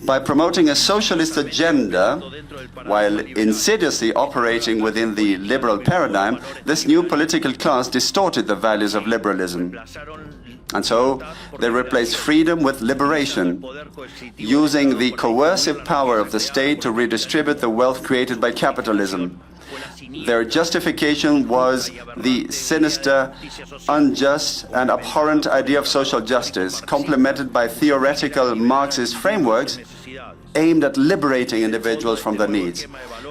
By promoting a socialist agenda, while insidiously operating within the liberal paradigm, this new political class distorted the values of liberalism. And so, they replaced freedom with liberation, using the coercive power of the state to redistribute the wealth created by capitalism. Their justification was the sinister, unjust, and abhorrent idea of social justice, complemented by theoretical Marxist frameworks aimed at liberating individuals from their needs.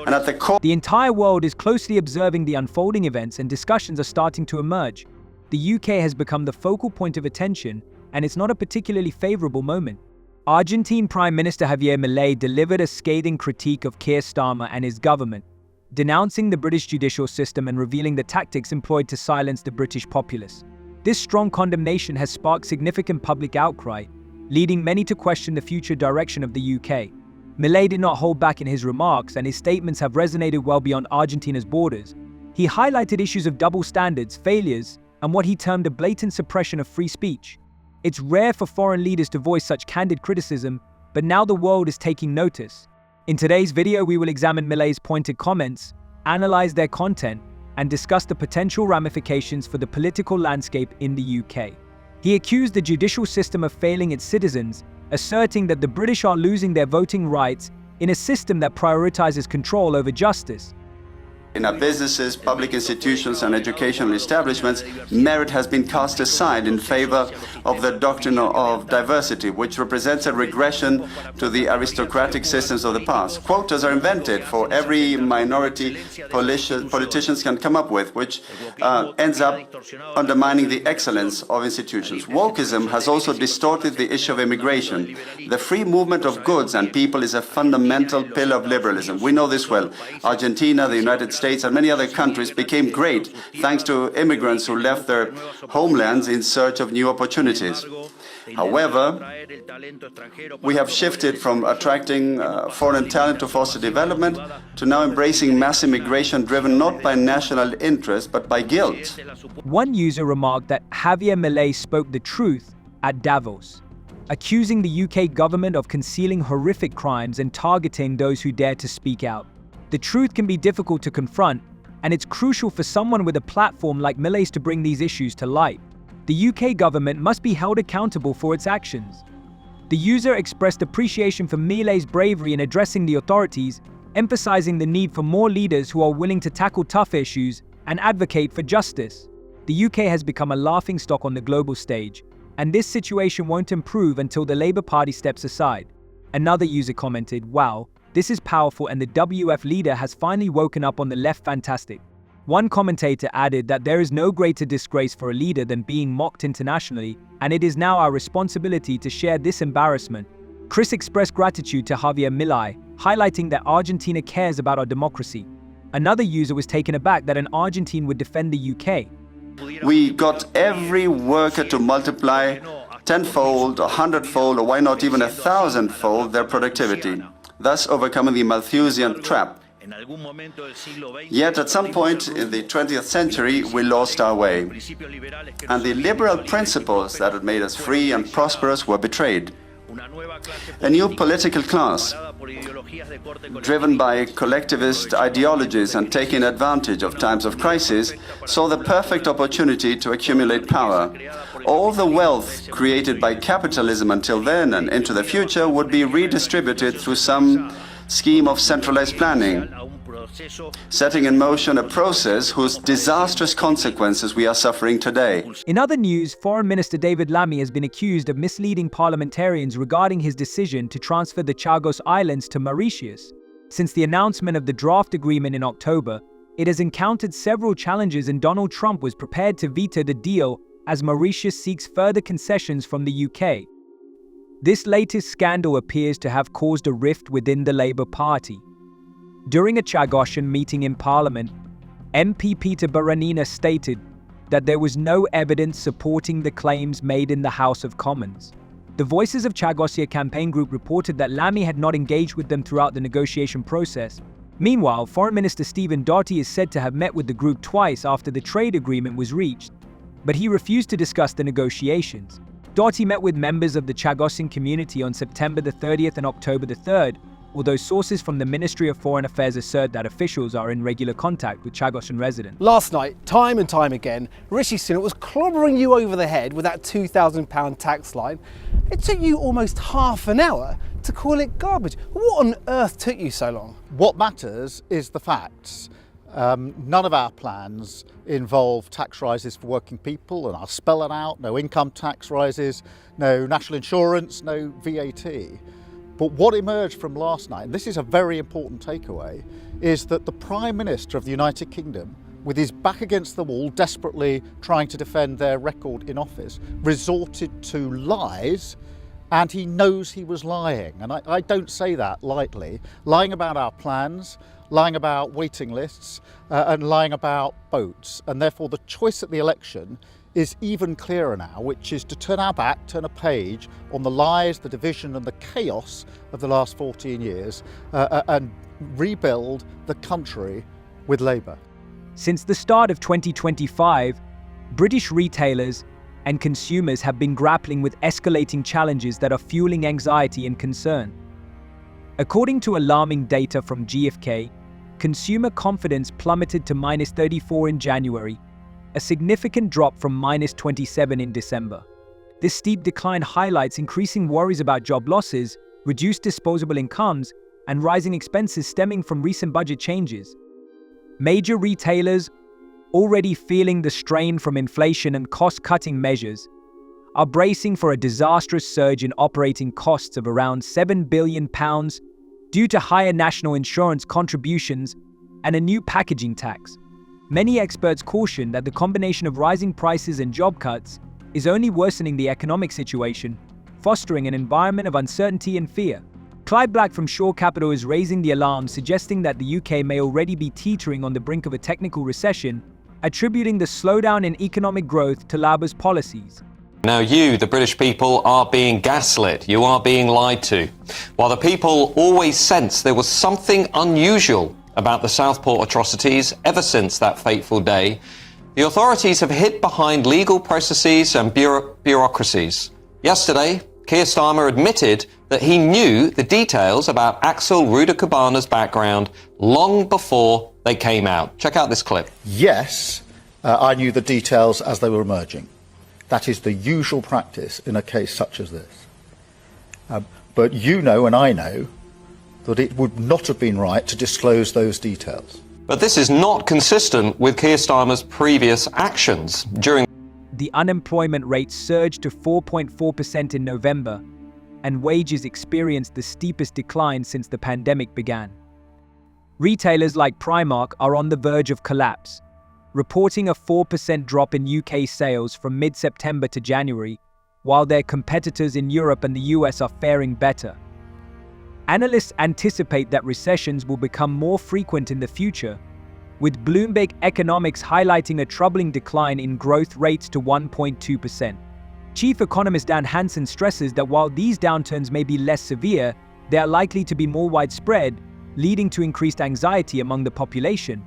And at the core, the entire world is closely observing the unfolding events, and discussions are starting to emerge. The UK has become the focal point of attention, and it's not a particularly favorable moment. Argentine Prime Minister Javier Mele delivered a scathing critique of Keir Starmer and his government, denouncing the British judicial system and revealing the tactics employed to silence the British populace. This strong condemnation has sparked significant public outcry, leading many to question the future direction of the UK. Mele did not hold back in his remarks, and his statements have resonated well beyond Argentina's borders. He highlighted issues of double standards, failures, and what he termed a blatant suppression of free speech. It's rare for foreign leaders to voice such candid criticism, but now the world is taking notice. In today's video, we will examine Mele's pointed comments, analyze their content, and discuss the potential ramifications for the political landscape in the UK. He accused the judicial system of failing its citizens, asserting that the British are losing their voting rights in a system that prioritizes control over justice. in our businesses, public institutions, and educational establishments, merit has been cast aside in favor of the doctrine of diversity, which represents a regression to the aristocratic systems of the past. Quotas are invented for every minority politicians can come up with, which ends up undermining the excellence of institutions. Wokeism has also distorted the issue of immigration. The free movement of goods and people is a fundamental pillar of liberalism. We know this well. Argentina, the United States, and many other countries became great thanks to immigrants who left their homelands in search of new opportunities. However, we have shifted from attracting foreign talent to foster development to now embracing mass immigration driven not by national interest but by guilt. One user remarked that Javier Mele spoke the truth at Davos, accusing the UK government of concealing horrific crimes and targeting those who dare to speak out. The truth can be difficult to confront, and it's crucial for someone with a platform like Mele's to bring these issues to light. The UK government must be held accountable for its actions. The user expressed appreciation for Mele's bravery in addressing the authorities, emphasizing the need for more leaders who are willing to tackle tough issues and advocate for justice. The UK has become a laughingstock on the global stage, and this situation won't improve until the Labour Party steps aside. Another user commented, "Wow, this is powerful, and the WEF leader has finally woken up on the left. Fantastic." One commentator added that there is no greater disgrace for a leader than being mocked internationally, and it is now our responsibility to share this embarrassment. Chris expressed gratitude to Javier Mele, highlighting that Argentina cares about our democracy. Another user was taken aback that an Argentine would defend the UK. We got every worker to multiply tenfold, 100-fold, or why not even 1,000-fold their productivity, thus overcoming the Malthusian trap. Yet at some point in the 20th century, we lost our way, and the liberal principles that had made us free and prosperous were betrayed. A new political class, driven by collectivist ideologies and taking advantage of times of crisis, saw the perfect opportunity to accumulate power. All the wealth created by capitalism until then and into the future would be redistributed through some scheme of centralized planning, setting in motion a process whose disastrous consequences we are suffering today. In other news, Foreign Minister David Lammy has been accused of misleading parliamentarians regarding his decision to transfer the Chagos Islands to Mauritius. Since the announcement of the draft agreement in October, it has encountered several challenges, and Donald Trump was prepared to veto the deal as Mauritius seeks further concessions from the UK. This latest scandal appears to have caused a rift within the Labour Party. During a Chagosian meeting in Parliament, MP Peter Baranina stated that there was no evidence supporting the claims made in the House of Commons. The Voices of Chagosia campaign group reported that Lammy had not engaged with them throughout the negotiation process. Meanwhile, Foreign Minister Stephen Doherty is said to have met with the group twice after the trade agreement was reached, but he refused to discuss the negotiations. Dottie met with members of the Chagossian community on September the 30th and October the 3rd, although sources from the Ministry of Foreign Affairs assert that officials are in regular contact with Chagossian residents. Last night, time and time again, Rishi Sunak was clobbering you over the head with that £2,000 tax line. It took you almost half an hour to call it garbage. What on earth took you so long? What matters is the facts. None of our plans involve tax rises for working people, and I'll spell it out. No income tax rises, no national insurance, no VAT. But what emerged from last night, and this is a very important takeaway, is that the Prime Minister of the United Kingdom, with his back against the wall, desperately trying to defend their record in office, resorted to lies, and he knows he was lying. And I don't say that lightly. Lying about our plans, lying about waiting lists, and lying about boats. And therefore the choice at the election is even clearer now, which is to turn our back, turn a page on the lies, the division and the chaos of the last 14 years and rebuild the country with Labour. Since the start of 2025, British retailers and consumers have been grappling with escalating challenges that are fueling anxiety and concern. According to alarming data from GfK, consumer confidence plummeted to -34 in January, a significant drop from -27 in December. This steep decline highlights increasing worries about job losses, reduced disposable incomes, and rising expenses stemming from recent budget changes. Major retailers, already feeling the strain from inflation and cost-cutting measures, are bracing for a disastrous surge in operating costs of around £7 billion due to higher national insurance contributions and a new packaging tax. Many experts caution that the combination of rising prices and job cuts is only worsening the economic situation, fostering an environment of uncertainty and fear. Clive Black from Shore Capital is raising the alarm, suggesting that the UK may already be teetering on the brink of a technical recession, attributing the slowdown in economic growth to Labour's policies. Now you, the British people, are being gaslit. You are being lied to. While the people always sensed there was something unusual about the Southport atrocities ever since that fateful day, the authorities have hid behind legal processes and bureaucracies. Yesterday, Keir Starmer admitted that he knew the details about Axel Ruda-Cabana's background long before they came out. Check out this clip. Yes, I knew the details as they were emerging. That is the usual practice in a case such as this. But you know and I know that it would not have been right to disclose those details. But this is not consistent with Keir Starmer's previous actions. During the unemployment rate surged to 4.4% in November, and wages experienced the steepest decline since the pandemic began. Retailers like Primark are on the verge of collapse, reporting a 4% drop in UK sales from mid-September to January, while their competitors in Europe and the US are faring better. Analysts anticipate that recessions will become more frequent in the future, with Bloomberg Economics highlighting a troubling decline in growth rates to 1.2%. Chief economist Dan Hansen stresses that while these downturns may be less severe, they are likely to be more widespread, leading to increased anxiety among the population.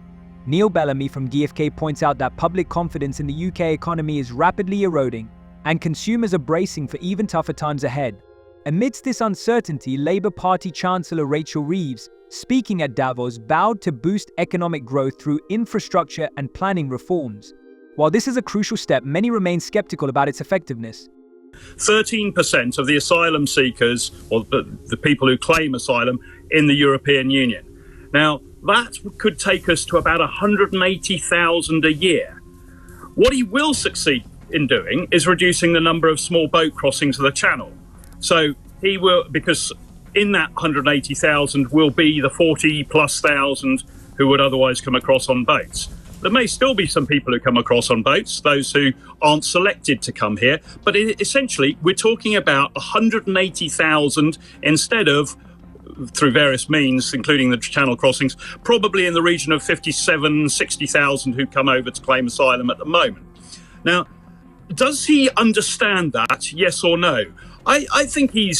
Neil Bellamy from GfK points out that public confidence in the UK economy is rapidly eroding, and consumers are bracing for even tougher times ahead. Amidst this uncertainty, Labour Party Chancellor Rachel Reeves, speaking at Davos, vowed to boost economic growth through infrastructure and planning reforms. While this is a crucial step, many remain sceptical about its effectiveness. 13% of the asylum seekers, or the people who claim asylum, in the European Union. Now, that could take us to about 180,000 a year. What he will succeed in doing is reducing the number of small boat crossings of the Channel. So he will, because in that 180,000 will be the 40+ thousand who would otherwise come across on boats. There may still be some people who come across on boats, those who aren't selected to come here, but essentially we're talking about 180,000 instead of, through various means, including the Channel crossings, probably in the region of 57,000, 60,000 who come over to claim asylum at the moment. Now, does he understand that, yes or no? I think he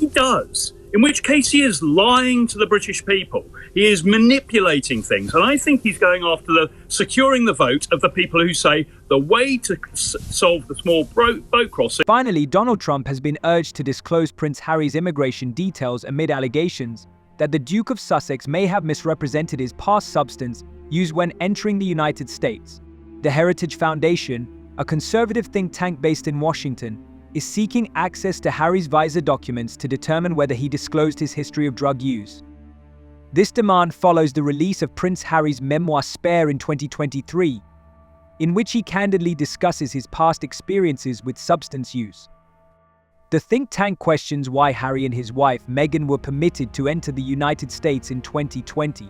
does. in which case he is lying to the British people. He is manipulating things. And I think he's going after securing the vote of the people who say the way to solve the small boat crossing. Finally, Donald Trump has been urged to disclose Prince Harry's immigration details amid allegations that the Duke of Sussex may have misrepresented his past substance used when entering the United States. The Heritage Foundation, a conservative think tank based in Washington, is seeking access to Harry's visa documents to determine whether he disclosed his history of drug use. This demand follows the release of Prince Harry's memoir Spare in 2023, in which he candidly discusses his past experiences with substance use. The think tank questions why Harry and his wife Meghan were permitted to enter the United States in 2020.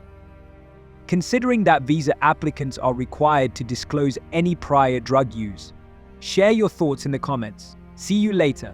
Considering that visa applicants are required to disclose any prior drug use. Share your thoughts in the comments. See you later.